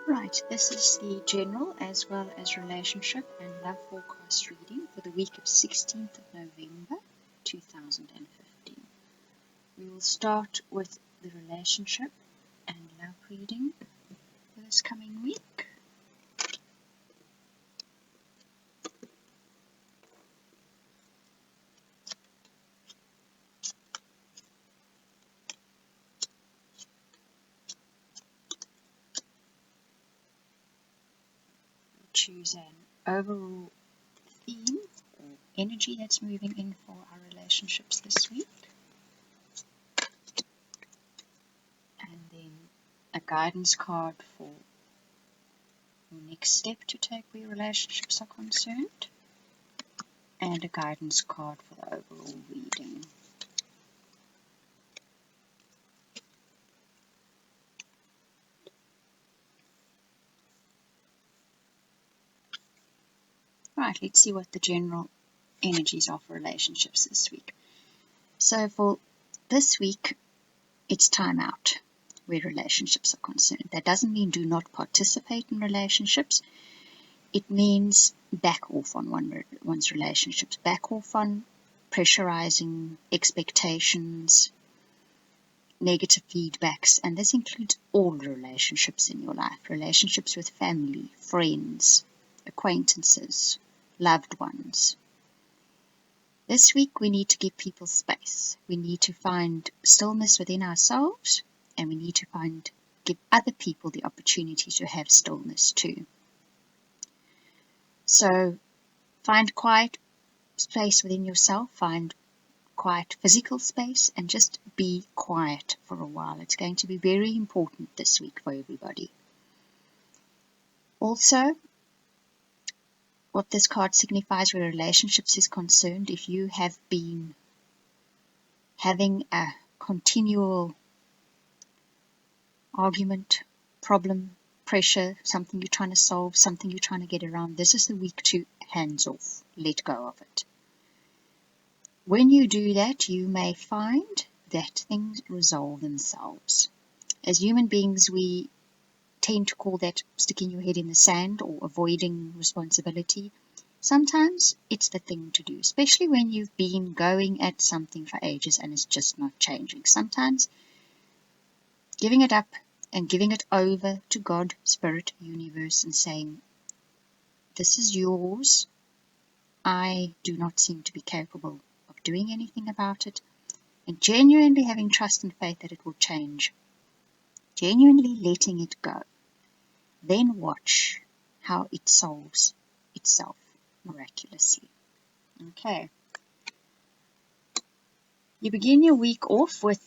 Right, this is the general as well as relationship and love forecast reading for the week of 16th of November 2015. We will start with the relationship and love reading for this coming week. Choose an overall theme or energy that's moving in for our relationships this week, and then a guidance card for your next step to take where relationships are concerned, and a guidance card for the overall reading. Right, let's see what the general energies are for relationships this week. So for this week, it's time out where relationships are concerned. That doesn't mean do not participate in relationships. It means back off on one's relationships, back off on pressurizing expectations, negative feedbacks, and this includes all relationships in your life, relationships with family, friends, acquaintances, loved ones. This week we need to give people space. We need to find stillness within ourselves, and we need to give other people the opportunity to have stillness too. So find quiet space within yourself, find quiet physical space, and just be quiet for a while. It's going to be very important this week for everybody. Also, what this card signifies where relationships is concerned, if you have been having a continual argument, problem, pressure, something you're trying to solve, something you're trying to get around, this is the week to hands off, let go of it. When you do that, you may find that things resolve themselves. As human beings, we tend to call that sticking your head in the sand or avoiding responsibility. Sometimes it's the thing to do, especially when you've been going at something for ages and it's just not changing. Sometimes giving it up and giving it over to God, Spirit, Universe, and saying, this is yours. I do not seem to be capable of doing anything about it. And genuinely having trust and faith that it will change. Genuinely letting it go. Then watch how it solves itself miraculously. Okay. You begin your week off with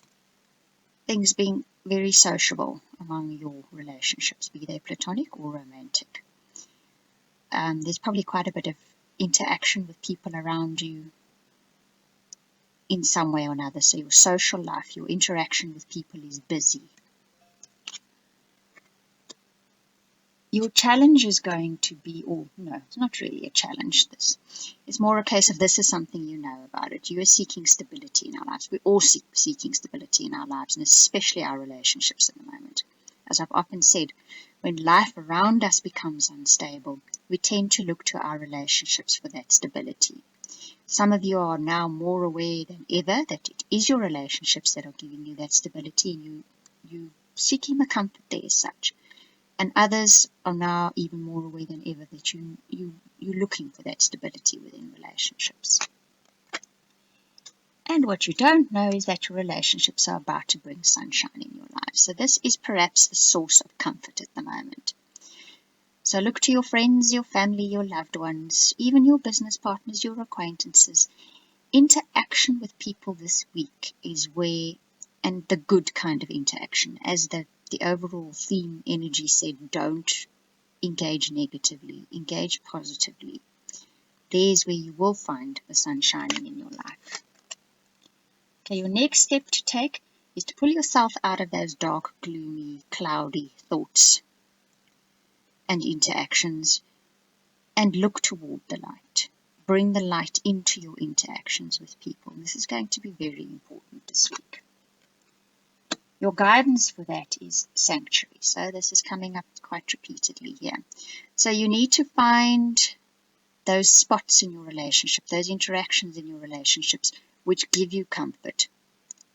things being very sociable among your relationships, be they platonic or romantic. There's probably quite a bit of interaction with people around you in some way or another. So your social life, your interaction with people is busy. Your challenge is going to be, or no, it's not really a challenge. This is more a case of this is something you know about it. You are seeking stability in our lives. We're all seeking stability in our lives, and especially our relationships at the moment. As I've often said, when life around us becomes unstable, we tend to look to our relationships for that stability. Some of you are now more aware than ever that it is your relationships that are giving you that stability, and you seeking the comfort there as such. And others are now even more aware than ever that you're looking for that stability within relationships. And what you don't know is that your relationships are about to bring sunshine in your life. So this is perhaps the source of comfort at the moment. So look to your friends, your family, your loved ones, even your business partners, your acquaintances. Interaction with people this week is where, and the good kind of interaction, as the overall theme energy said, don't engage negatively, engage positively. There's where you will find the sun shining in your life. Okay, your next step to take is to pull yourself out of those dark, gloomy, cloudy thoughts and interactions and look toward the light. Bring the light into your interactions with people. This is going to be very important this week. Your guidance for that is sanctuary. So this is coming up quite repeatedly here. So you need to find those spots in your relationship, those interactions in your relationships, which give you comfort,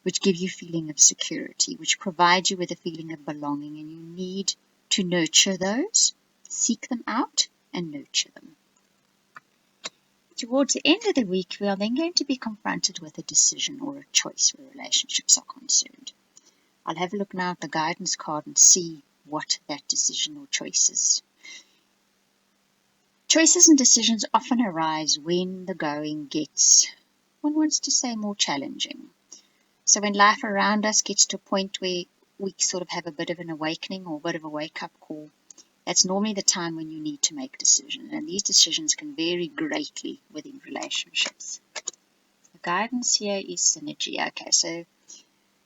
which give you feeling of security, which provide you with a feeling of belonging, and you need to nurture those, seek them out, and nurture them. Towards the end of the week, we are then going to be confronted with a decision or a choice where relationships are concerned. I'll have a look now at the guidance card and see what that decision or choice is. Choices and decisions often arise when the going gets, one wants to say, more challenging. So when life around us gets to a point where we sort of have a bit of an awakening or a bit of a wake-up call, that's normally the time when you need to make decisions. And these decisions can vary greatly within relationships. The guidance here is synergy. Okay, so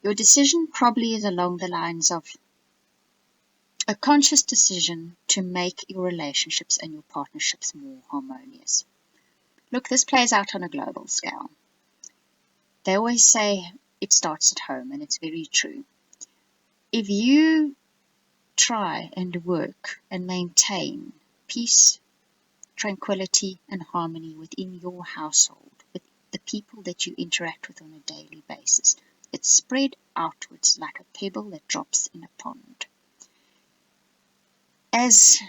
your decision probably is along the lines of a conscious decision to make your relationships and your partnerships more harmonious. Look, this plays out on a global scale. They always say it starts at home, and it's very true. If you try and work and maintain peace, tranquility, and harmony within your household, with the people that you interact with on a daily basis, it's spread outwards like a pebble that drops in a pond. As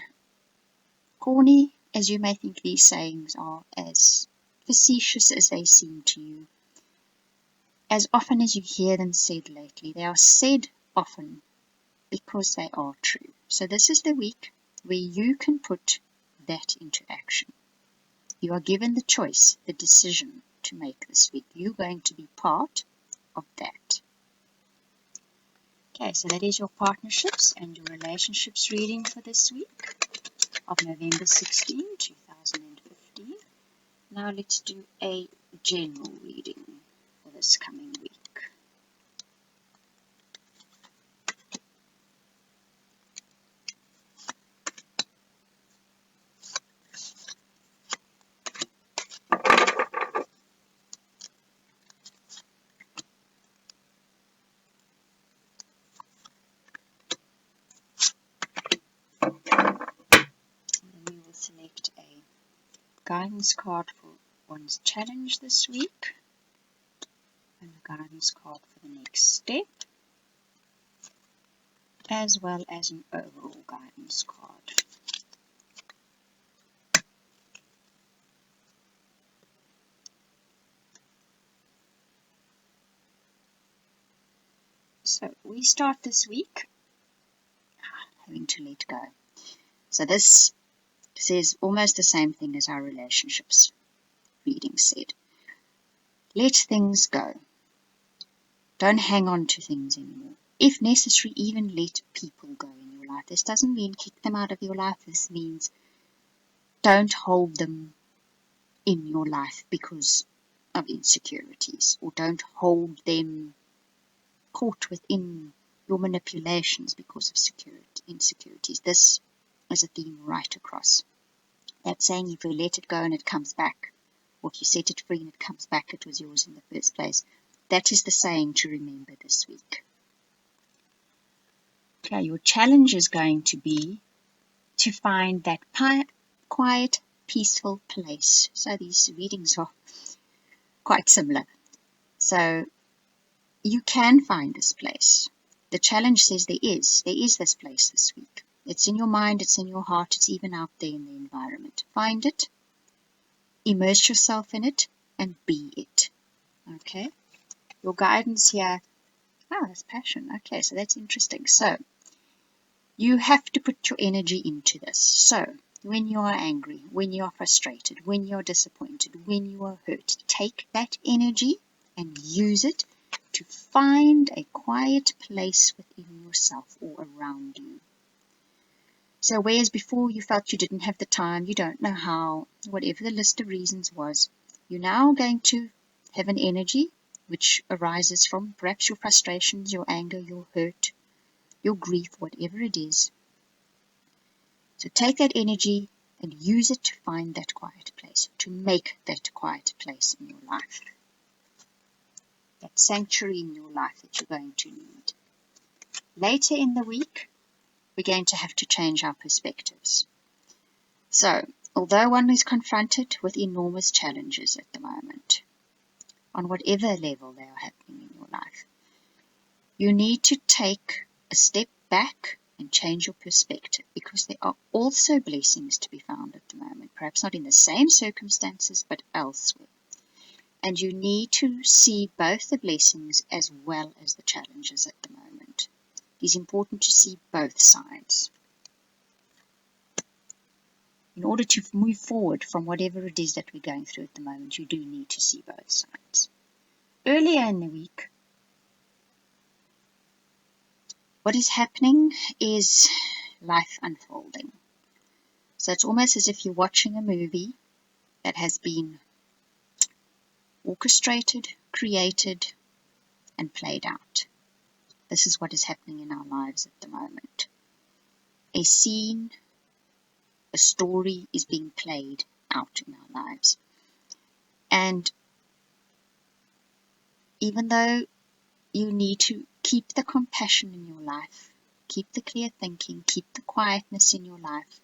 corny as you may think these sayings are, as facetious as they seem to you, as often as you hear them said lately, they are said often because they are true. So this is the week where you can put that into action. You are given the choice, the decision to make this week. You're going to be part of that. Okay, so that is your partnerships and your relationships reading for this week of November 16, 2015. Now let's do a general reading for this coming week. And then we will select a guidance card for one's challenge this week, and a guidance card for the next step, as well as an overall guidance card. So we start this week having to let go. So this says almost the same thing as our relationships reading said. Let things go. Don't hang on to things anymore. If necessary, even let people go in your life. This doesn't mean kick them out of your life. This means don't hold them in your life because of insecurities, or don't hold them caught within your manipulations because of insecurities. This is a theme right across. That saying, if you let it go and it comes back, or if you set it free and it comes back, it was yours in the first place. That is the saying to remember this week. Okay, your challenge is going to be to find that quiet, peaceful place. So these readings are quite similar. So you can find this place. The challenge says there is this place this week. It's in your mind, it's in your heart, it's even out there in the environment. Find it, immerse yourself in it, and be it. Okay? Your guidance here, that's passion. Okay, so that's interesting. So, you have to put your energy into this. So, when you are angry, when you are frustrated, when you are disappointed, when you are hurt, take that energy and use it to find a quiet place within yourself or around you. So whereas before you felt you didn't have the time, you don't know how, whatever the list of reasons was, you're now going to have an energy which arises from perhaps your frustrations, your anger, your hurt, your grief, whatever it is. So take that energy and use it to find that quiet place, to make that quiet place in your life, that sanctuary in your life that you're going to need. Later in the week, we're going to have to change our perspectives. So, although one is confronted with enormous challenges at the moment, on whatever level they are happening in your life, you need to take a step back and change your perspective, because there are also blessings to be found at the moment, perhaps not in the same circumstances, but elsewhere. And you need to see both the blessings as well as the challenges at the moment. It is important to see both sides. In order to move forward from whatever it is that we're going through at the moment, you do need to see both sides. Earlier in the week, what is happening is life unfolding. So it's almost as if you're watching a movie that has been orchestrated, created, and played out. This is what is happening in our lives at the moment. A scene, a story is being played out in our lives. And even though you need to keep the compassion in your life, keep the clear thinking, keep the quietness in your life,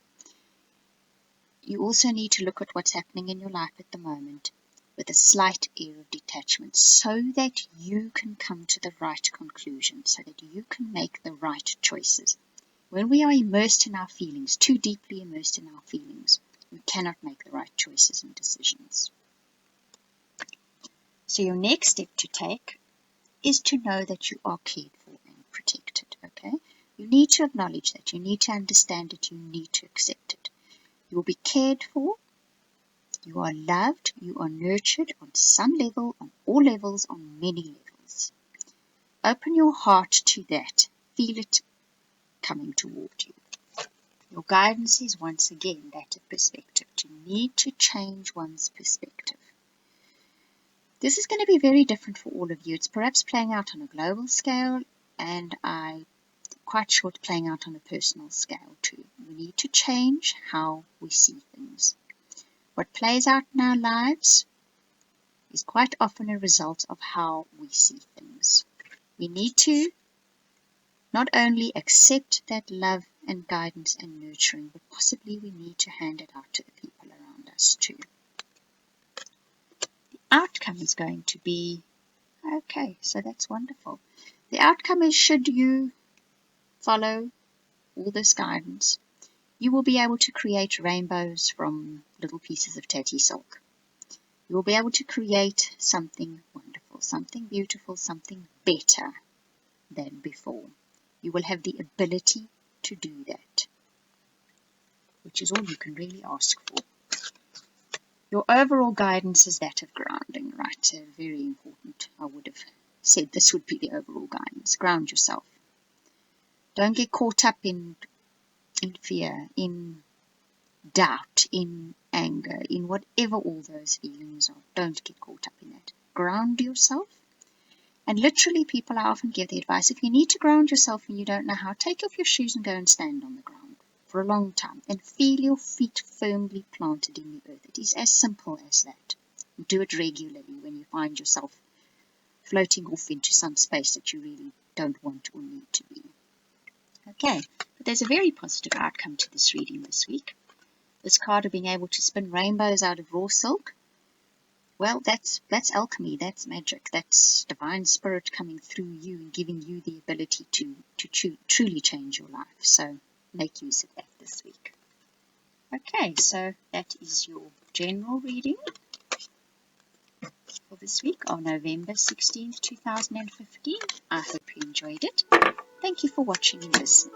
you also need to look at what's happening in your life at the moment with a slight air of detachment, so that you can come to the right conclusion, so that you can make the right choices. When we are immersed in our feelings, too deeply immersed in our feelings, we cannot make the right choices and decisions. So your next step to take is to know that you are cared for and protected, okay? You need to acknowledge that. You need to understand it. You need to accept it. You will be cared for. You are loved. You are nurtured on some level, on all levels, on many levels. Open your heart to that. Feel it coming toward you. Your guidance is once again that of perspective. You need to change one's perspective. This is going to be very different for all of you. It's perhaps playing out on a global scale, and I'm quite sure it's playing out on a personal scale too. We need to change how we see things. What plays out in our lives is quite often a result of how we see things. We need to not only accept that love and guidance and nurturing, but possibly we need to hand it out to the people around us too. The outcome is going to be, okay, so that's wonderful. The outcome is, should you follow all this guidance, you will be able to create rainbows from little pieces of tatty silk. You will be able to create something wonderful, something beautiful, something better than before. You will have the ability to do that, which is all you can really ask for. Your overall guidance is that of grounding, right? So very important. I would have said this would be the overall guidance. Ground yourself. Don't get caught up in fear, in doubt, in anger, in whatever all those feelings are. Don't get caught up in that. Ground yourself. And literally, people I often give the advice, if you need to ground yourself and you don't know how, take off your shoes and go and stand on the ground for a long time and feel your feet firmly planted in the earth. It is as simple as that. Do it regularly when you find yourself floating off into some space that you really don't want or need to be. Okay, but there's a very positive outcome to this reading this week. This card of being able to spin rainbows out of raw silk. Well, that's alchemy, that's magic, that's divine spirit coming through you and giving you the ability to truly change your life. So make use of that this week. Okay, so that is your general reading for this week on November 16th, 2015. I hope you enjoyed it. Thank you for watching and listening.